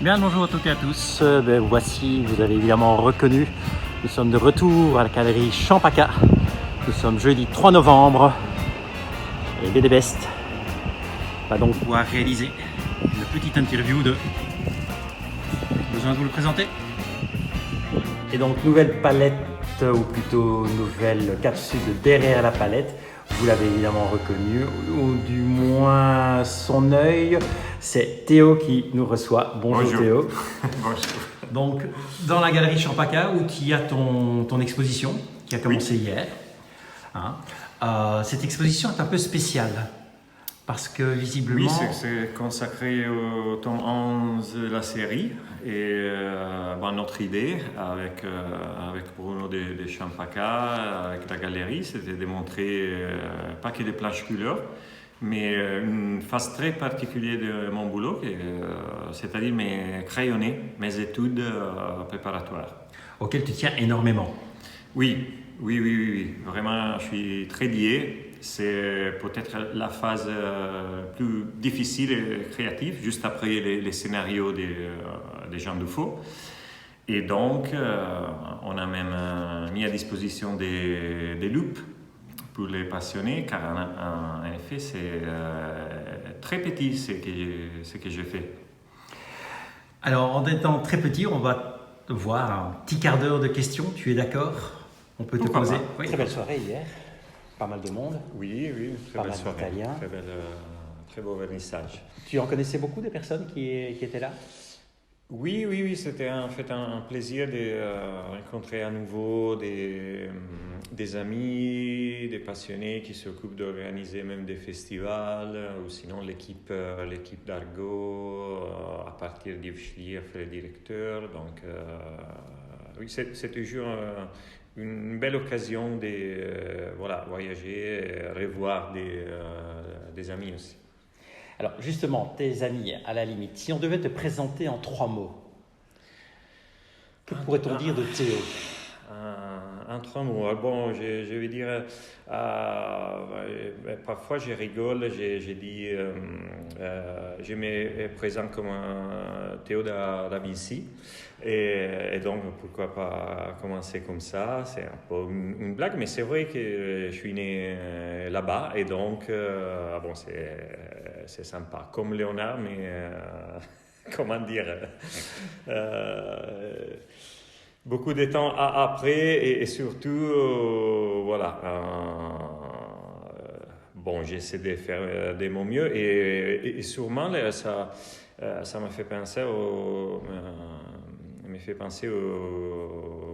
Bien, bonjour à toutes et à tous. Voici, vous avez évidemment reconnu, nous sommes de retour à la galerie Champaka. Nous sommes jeudi 3 novembre et BD Best va donc pouvoir réaliser une petite interview de... Besoin de vous le présenter? Et donc, nouvelle palette, ou plutôt nouvelle capsule de derrière la palette. Vous l'avez évidemment reconnu, ou du moins son œil. C'est Théo qui nous reçoit. Bonjour. Théo. Bonjour. Donc, dans la galerie Champaka, où tu as ton exposition, qui a commencé hier. Cette exposition est un peu spéciale, parce que visiblement... Oui, c'est consacré au tome 11 de la série, et notre idée avec Bruno de Champaka, avec la galerie, c'était de montrer pas que des plages couleurs, mais une phase très particulière de mon boulot, c'est-à-dire mes crayonnés, mes études préparatoires. Auxquelles tu tiens énormément. Oui. Vraiment, je suis très lié. C'est peut-être la phase plus difficile et créative, juste après les scénarios des Jean Dufaux. Et donc, on a même mis à disposition des loupes pour les passionnés, car en effet, c'est très petit ce que j'ai fait. Alors, en étant très petit, on va voir un petit quart d'heure de questions. Tu es d'accord? On peut te poser. Oui. Très belle soirée hier. Pas mal de monde. Oui, très belle soirée. Italiens. Très beau vernissage. Tu en connaissais beaucoup des personnes qui étaient là? Oui, c'était en fait un plaisir de rencontrer à nouveau des amis, des passionnés qui s'occupent d'organiser même des festivals, ou sinon l'équipe d'Argo, à partir d'Yves Schlier, le directeur. Donc oui, c'est toujours une belle occasion de voyager et revoir des amis aussi. Alors justement, tes amis, à la limite, si on devait te présenter en 3 mots, que pourrait-on dire de Théo? En 3 mots, bon, je vais dire, parfois je rigole, je dis, je me présente comme un Théo da Vinci, et donc pourquoi pas commencer comme ça, c'est un peu une blague, mais c'est vrai que je suis né là-bas, et donc, c'est sympa, comme Léonard, mais comment dire, beaucoup de temps après, et surtout, j'essaie de faire de mon mieux, et sûrement ça m'a fait penser aux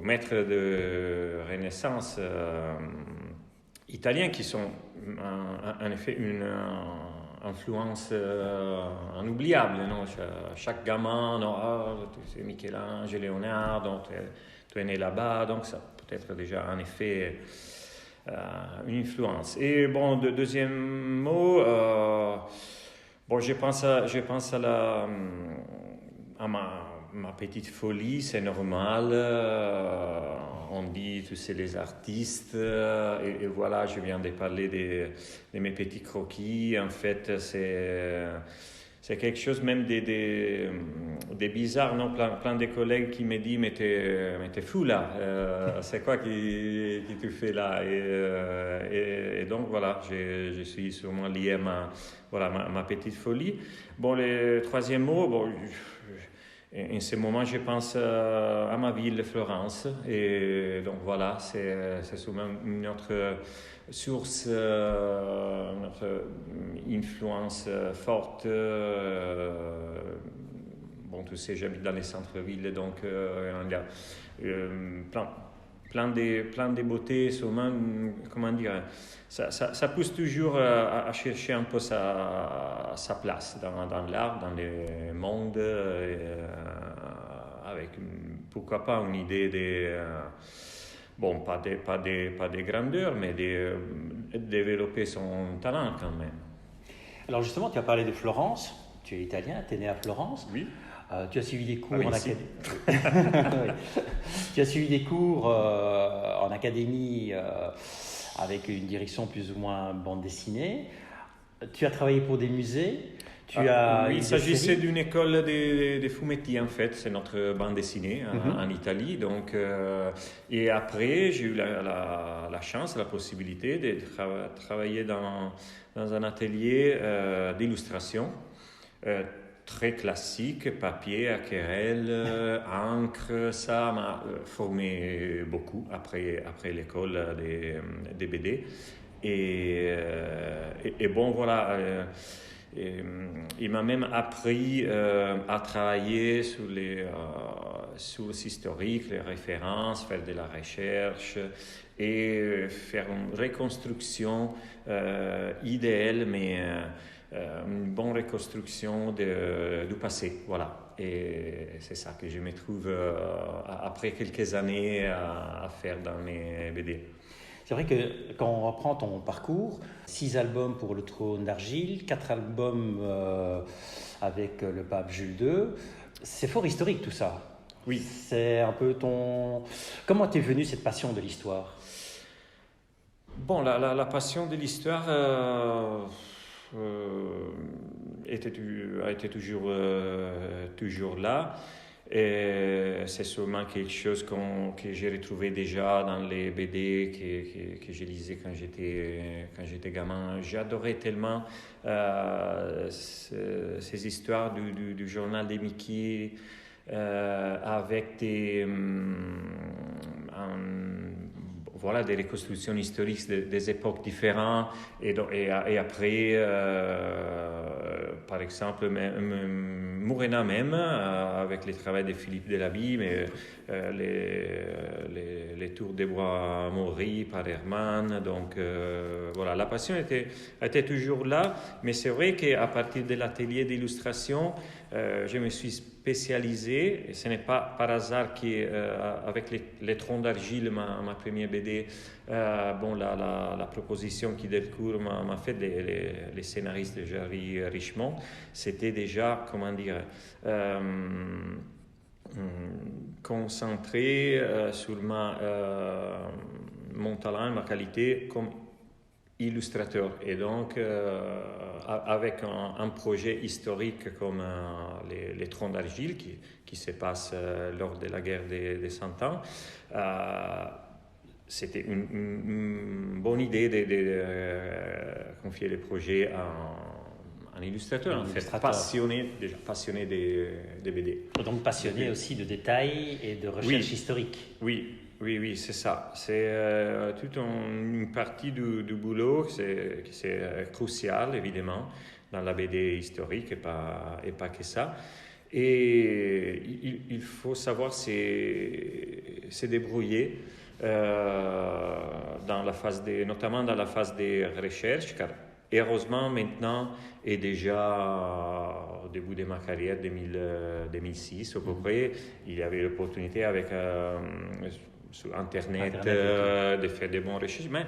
maîtres de Renaissance italiens, qui sont en effet une influence inoubliable, non? Chaque gamin, c'est Michel-Ange, Léonard, donc tu es né là-bas, donc ça peut être déjà en effet une influence. Et bon, deuxième mot, je pense à ma petite folie, c'est normal. On dit, tu sais, les artistes, et voilà, je viens de parler de mes petits croquis. En fait, c'est quelque chose même des bizarres, non? Plein de collègues qui me disent, mais t'es fou là, c'est quoi qui tu fais là? Et donc voilà, je suis sûrement lié à ma petite folie. Bon, le troisième mot, en ce moment, je pense à ma ville, Florence, et donc voilà, c'est souvent une autre source, notre influence forte. Tu sais, j'habite dans les centres-villes, donc il y a plein de beautés, souvent, comment dire, ça pousse toujours à chercher un peu sa place dans l'art, dans le monde, avec pourquoi pas une idée de... pas des grandeurs, mais de développer son talent quand même. Alors justement, tu as parlé de Florence, tu es italien, tu es né à Florence. Oui. Tu as suivi des cours en académie. Tu as suivi des cours en académie avec une direction plus ou moins bande dessinée. Tu as travaillé pour des musées. Oui, il s'agissait d'une école des fumetti en fait, c'est notre bande dessinée en Italie. Donc, et après, j'ai eu la chance, la possibilité de travailler dans un atelier d'illustration très classique, papier, aquarelle, encre. Ça m'a formé beaucoup après l'école des BD. Et bon, voilà. Il m'a même appris à travailler sur les sources historiques, les références, faire de la recherche et faire une reconstruction idéale, mais une bonne reconstruction du passé. Voilà. Et c'est ça que je me trouve après quelques années à faire dans mes BD. C'est vrai que quand on reprend ton parcours, 6 albums pour le trône d'argile, 4 albums avec le pape Jules II, c'est fort historique tout ça. Oui. C'est un peu ton... Comment t'es venue cette passion de l'histoire? Bon, la passion de l'histoire a été toujours là. Et c'est sûrement quelque chose que j'ai retrouvé déjà dans les BD que je lisais quand j'étais gamin. J'adorais tellement ces histoires du journal des Mickey avec voilà, des reconstructions historiques des époques différentes et après par exemple Murena même avec les travaux de Philippe Delaby, mais les tours des bois Maury par Hermann. Donc voilà, la passion était toujours là, mais c'est vrai qu'à partir de l'atelier d'illustration, je me suis spécialisé, et ce n'est pas par hasard qu'avec les troncs d'argile, ma première BD, la proposition qui Delcourt m'a fait, les scénaristes de Jerry Richmond, c'était déjà, comment dire, concentré sur mon talent, ma qualité comme illustrateur. Et donc, avec un projet historique comme les troncs d'argile qui se passe lors de la guerre des 100 ans, c'était une bonne idée de confier les projets à un illustrateur, en fait, passionné des BD. Donc passionné aussi de détails et de recherche historique. Oui, c'est ça. C'est toute une partie du boulot qui c'est crucial, évidemment, dans la BD historique et pas que ça. Et il faut savoir se débrouiller notamment dans la phase de recherche, car heureusement maintenant, et déjà au début de ma carrière, 2006 à peu près, il y avait l'opportunité avec sur Internet de faire des bonnes recherches, mais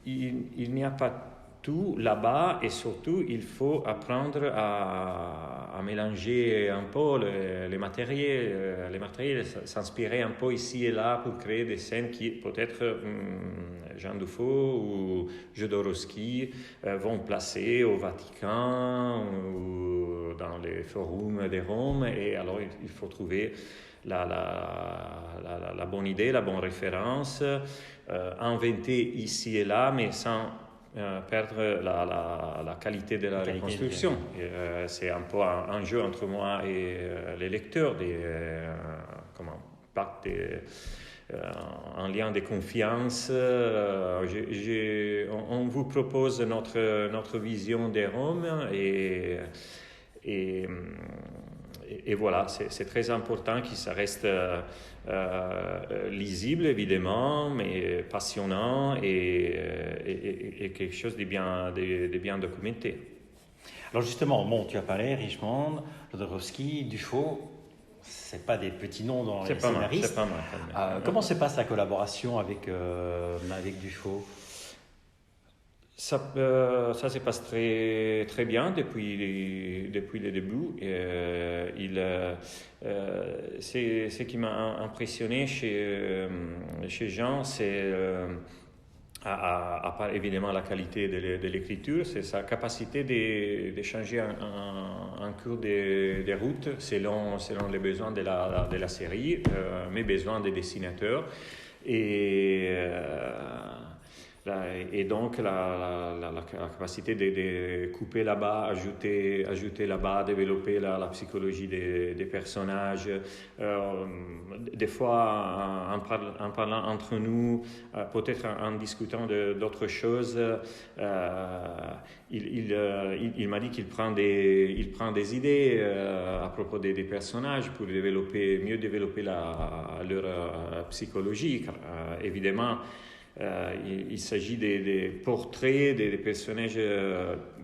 il n'y a pas tout là-bas et surtout il faut apprendre à mélanger un peu les matériels, s'inspirer un peu ici et là pour créer des scènes qui peut-être Jean Dufault ou Jodorowsky vont placer au Vatican ou dans les forums de Rome, et alors il faut trouver la bonne idée, la bonne référence, inventer ici et là, mais sans perdre la qualité de la reconstruction. C'est un peu un jeu entre moi et les lecteurs, un lien de confiance. On vous propose notre vision des Roms et voilà, c'est très important que ça reste lisible, évidemment, mais passionnant et quelque chose de bien documenté. Alors justement, tu as parlé, Richmond, Jodorowsky, Dufault, c'est pas des petits noms dans les scénaristes. C'est pas mal. Comment se passe la collaboration avec Dufault? Ça se passe très, très bien depuis le début. Ce qui m'a impressionné chez Jean, c'est à part évidemment la qualité de l'écriture, c'est sa capacité d'échanger un cours de route selon les besoins de la série, mes besoins des dessinateurs. Et donc la capacité de couper là-bas, ajouter là-bas, développer la psychologie des personnages. Des fois, en parlant entre nous, peut-être en discutant d'autres choses, il m'a dit qu'il prend des idées à propos des personnages pour mieux développer leur psychologie. Évidemment, il s'agit des portraits des personnages,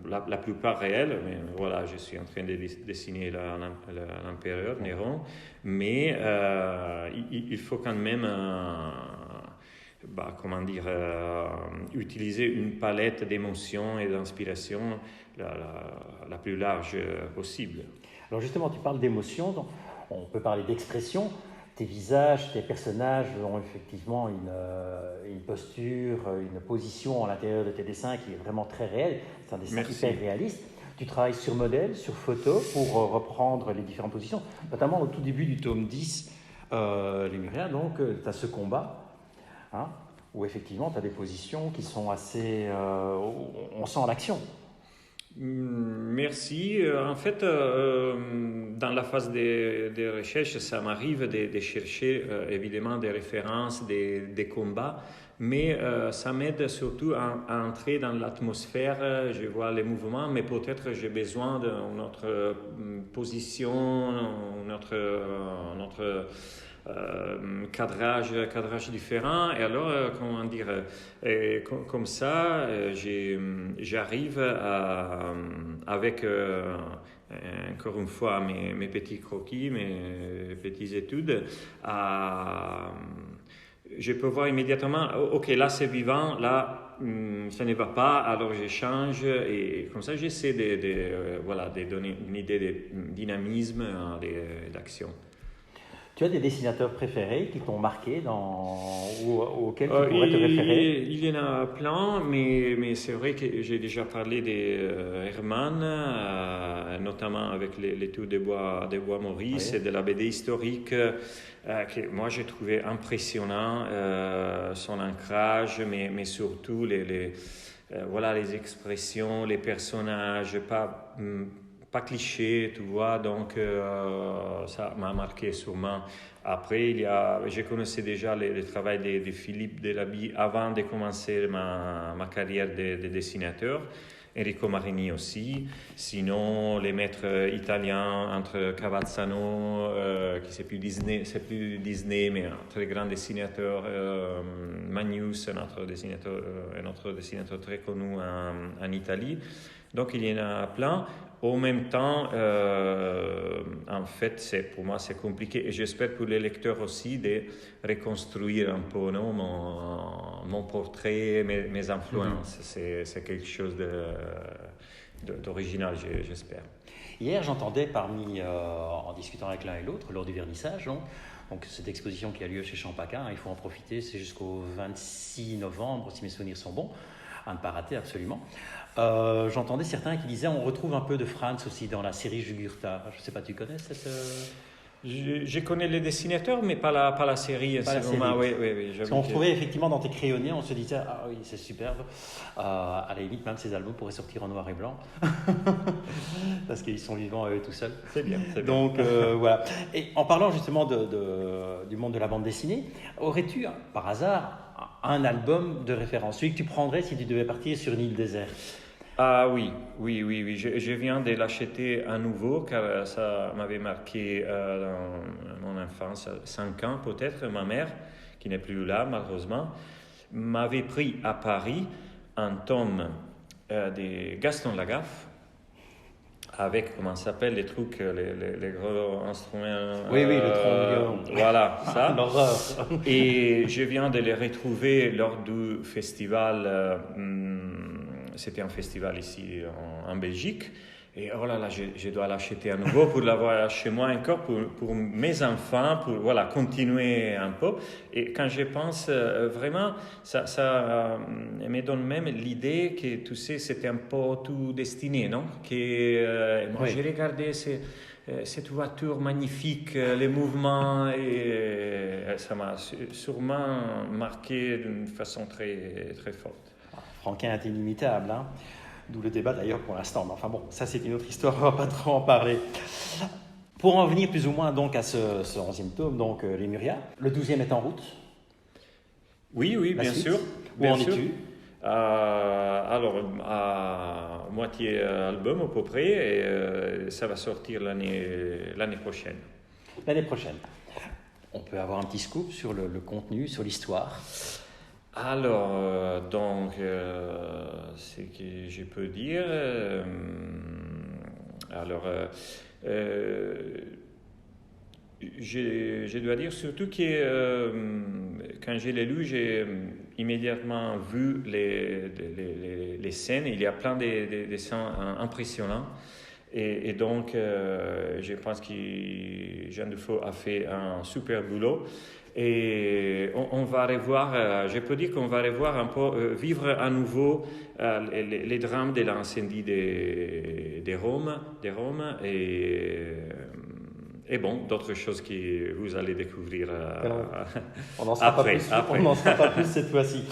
la plupart réels, mais voilà, je suis en train de dessiner l'empereur Néron, mais il faut quand même utiliser une palette d'émotions et d'inspiration la plus large possible. Alors justement, tu parles d'émotions, donc on peut parler d'expression. Tes visages, tes personnages ont effectivement une posture, une position à l'intérieur de tes dessins qui est vraiment très réelle. C'est un dessin hyper réaliste. Tu travailles sur modèle, sur photo, pour reprendre les différentes positions. Notamment au tout début du tome 10, Lémuria, donc tu as ce combat, où effectivement tu as des positions qui sont assez... on sent l'action. Merci. En fait, dans la phase de recherche, ça m'arrive de chercher évidemment des références, des combats, mais ça m'aide surtout à entrer dans l'atmosphère. Je vois les mouvements, mais peut-être j'ai besoin de notre position, notre cadrage différent, et alors comment dire, comme ça j'arrive avec encore une fois mes petits croquis, mes petites études, je peux voir immédiatement, ok, là c'est vivant, là ça ne va pas, alors je change, et comme ça j'essaie de donner une idée de dynamisme, d'action. Tu as des dessinateurs préférés qui t'ont marqué ou auxquels tu pourrais te référer? Il y en a plein, mais c'est vrai que j'ai déjà parlé d'Herman, notamment avec les tours des bois Maurice, et de la BD historique, que moi j'ai trouvé impressionnant, son ancrage, mais surtout les expressions, les personnages, pas cliché, tu vois, donc ça m'a marqué sûrement. Après, je connaissais déjà le travail de Philippe Delaby avant de commencer ma carrière de dessinateur. Enrico Marini aussi. Sinon, les maîtres italiens entre Cavazzano, qui c'est plus Disney, mais un très grand dessinateur, Magnus, un autre dessinateur très connu en Italie. Donc, il y en a plein. En même temps, en fait, pour moi, c'est compliqué. Et j'espère pour les lecteurs aussi de reconstruire un peu mon portrait, mes influences. C'est quelque chose d'original, j'espère. Hier, j'entendais en discutant avec l'un et l'autre, lors du vernissage, donc cette exposition qui a lieu chez Champaka, il faut en profiter, c'est jusqu'au 26 novembre, si mes souvenirs sont bons, à ne pas rater absolument. J'entendais certains qui disaient on retrouve un peu de Franz aussi dans la série Jugurtha. Je ne sais pas, tu connais cette... Je connais les dessinateurs, mais pas la série. Pas la série. Oui. Parce qu'on trouvait effectivement dans tes crayonniers, on se disait ah oui, c'est superbe. À la limite, même ces albums pourraient sortir en noir et blanc. Parce qu'ils sont vivants eux tout seuls. C'est bien. Donc voilà. Et en parlant justement du monde de la bande dessinée, aurais-tu par hasard un album de référence, celui que tu prendrais si tu devais partir sur une île déserte? Ah oui. Je viens de l'acheter à nouveau car ça m'avait marqué dans mon enfance, 5 ans peut-être. Ma mère, qui n'est plus là malheureusement, m'avait pris à Paris un tome de Gaston Lagaffe avec, comment ça s'appelle, les trucs, les gros instruments. Oui, le trombone. Voilà, ça. L'horreur. Et je viens de les retrouver lors du festival. C'était un festival ici en Belgique. Et oh là là, je dois l'acheter à nouveau pour l'avoir chez moi encore, pour mes enfants, pour voilà, continuer un peu. Et quand je pense vraiment, ça me donne même l'idée que, tu sais, c'était un peu tout destiné, non? Que moi, Oui. j'ai regardé cette voiture magnifique, les mouvements, et ça m'a sûrement marqué d'une façon très, très forte. Franquin est inimitable, hein. D'où le débat d'ailleurs pour l'instant. Mais enfin bon, ça c'est une autre histoire, on va pas trop en parler. Pour en venir plus ou moins donc à ce 11e tome, donc Lemuria, le 12e est en route. Oui, oui, La bien suite. sûr. Où Bien en sûr. es-tu? Alors, à moitié album à peu près, et ça va sortir l'année prochaine. L'année prochaine. On peut avoir un petit scoop sur le contenu, sur l'histoire. Alors, donc, ce que je peux dire, alors, je dois dire surtout que quand je l'ai lu, j'ai immédiatement vu les scènes. Il y a plein de scènes impressionnantes. Et donc, je pense que Jean Dufaux a fait un super boulot. Et on va revoir, je peux dire qu'on va revoir un peu, vivre à nouveau les drames de l'incendie de Rome, et bon, d'autres choses que vous allez découvrir On n'en sera après. On n'en sera pas plus cette fois-ci.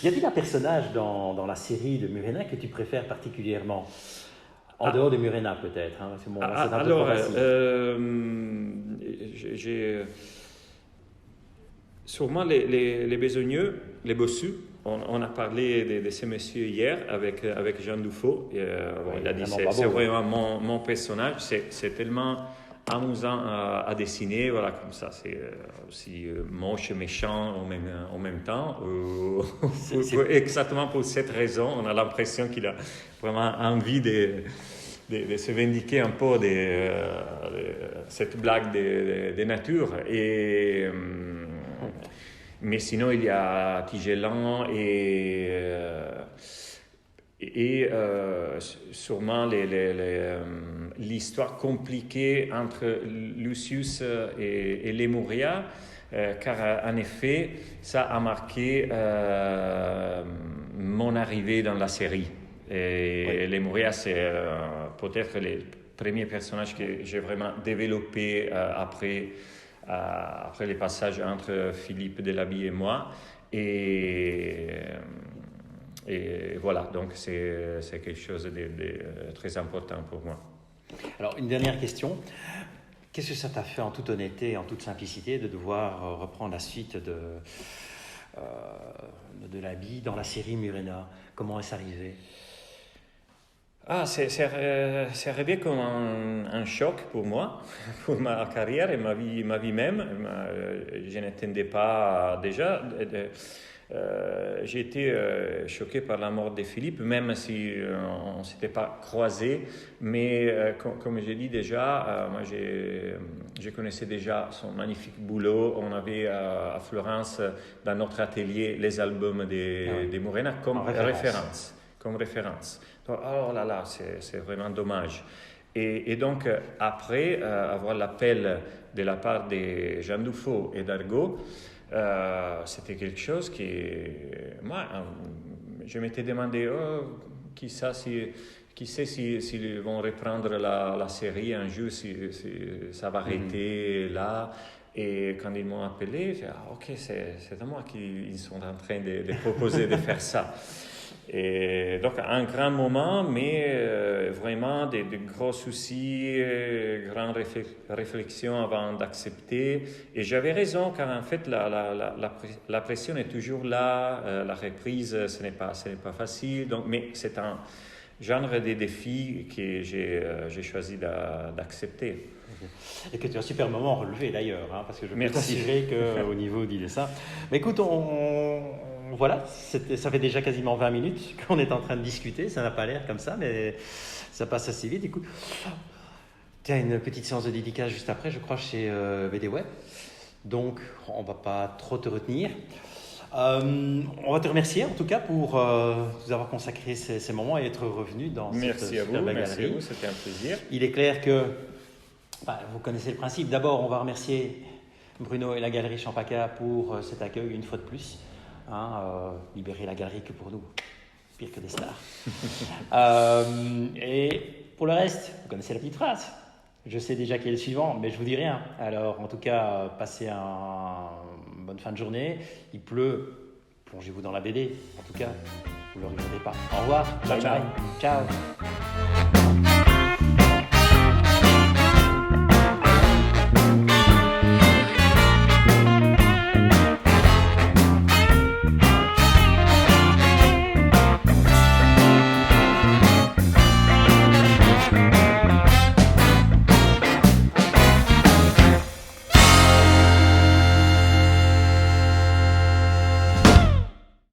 Y a-t-il un personnage dans la série de Murena que tu préfères particulièrement? En dehors de Murena peut-être, hein, c'est un peu trop facile. J'ai sûrement les besogneux, les bossus. On a parlé de ces messieurs hier avec Jean Dufaux. Il a dit c'est vraiment mon personnage. C'est tellement amusant à dessiner, voilà, comme ça. C'est aussi moche et méchant en même temps. Exactement pour cette raison, on a l'impression qu'il a vraiment envie de se vindiquer un peu de cette blague de nature. Mais sinon, il y a Tigelan et sûrement l'histoire compliquée entre Lucius et Lemuria, car en effet, ça a marqué mon arrivée dans la série. Et Lemuria, c'est peut-être les premiers personnages que j'ai vraiment développés après les passages entre Philippe Delaby et moi. Et voilà, donc c'est quelque chose de très important pour moi. Alors, une dernière question. Qu'est-ce que ça t'a fait en toute honnêteté, en toute simplicité, de devoir reprendre la suite de Delaby dans la série Murena? Comment est-ce arrivé? C'est arrivé comme un choc pour moi, pour ma carrière et ma vie même. Je n'attendais pas déjà. J'ai été choqué par la mort de Philippe, même si on ne s'était pas croisés. Mais comme j'ai dit déjà, moi je connaissais déjà son magnifique boulot. On avait à Florence, dans notre atelier, les albums de Murena comme référence. Oh là là, c'est vraiment dommage. Et donc, après avoir l'appel de la part de Jean Dufaux et d'Argo, c'était quelque chose qui, moi, je m'étais demandé, qui sait s'ils vont reprendre la série un jour, si ça va arrêter là. Et quand ils m'ont appelé, j'ai dit, ok, c'est à moi qu'ils sont en train de proposer de faire ça. Et donc, un grand moment, mais vraiment de gros soucis, grande réflexion avant d'accepter. Et j'avais raison, car en fait, la pression est toujours là. La reprise, ce n'est pas facile. Donc, mais c'est un genre de défi que j'ai choisi d'accepter. Et que tu as un super moment relevé d'ailleurs, hein, parce que je peux Merci. t'assurer qu'au niveau du dessin. Mais écoute, voilà, ça fait déjà quasiment 20 minutes qu'on est en train de discuter. Ça n'a pas l'air comme ça, mais ça passe assez vite. Écoute, tu as une petite séance de dédicace juste après, je crois, chez BD Web. Donc, on ne va pas trop te retenir. On va te remercier en tout cas pour nous avoir consacré ces moments et être revenu dans cette super belle Merci à galerie. vous, c'était un plaisir. Il est clair que vous connaissez le principe. D'abord, on va remercier Bruno et la galerie Champaka pour cet accueil une fois de plus. Libérer la galerie que pour nous, pire que des stars. Et pour le reste, vous connaissez la petite phrase. Je sais déjà qui est le suivant, mais je vous dis rien. Alors, en tout cas, passez une bonne fin de journée. Il pleut, plongez-vous dans la BD. En tout cas, vous ne le regrettez pas. Au revoir. Ciao, ciao. Ciao.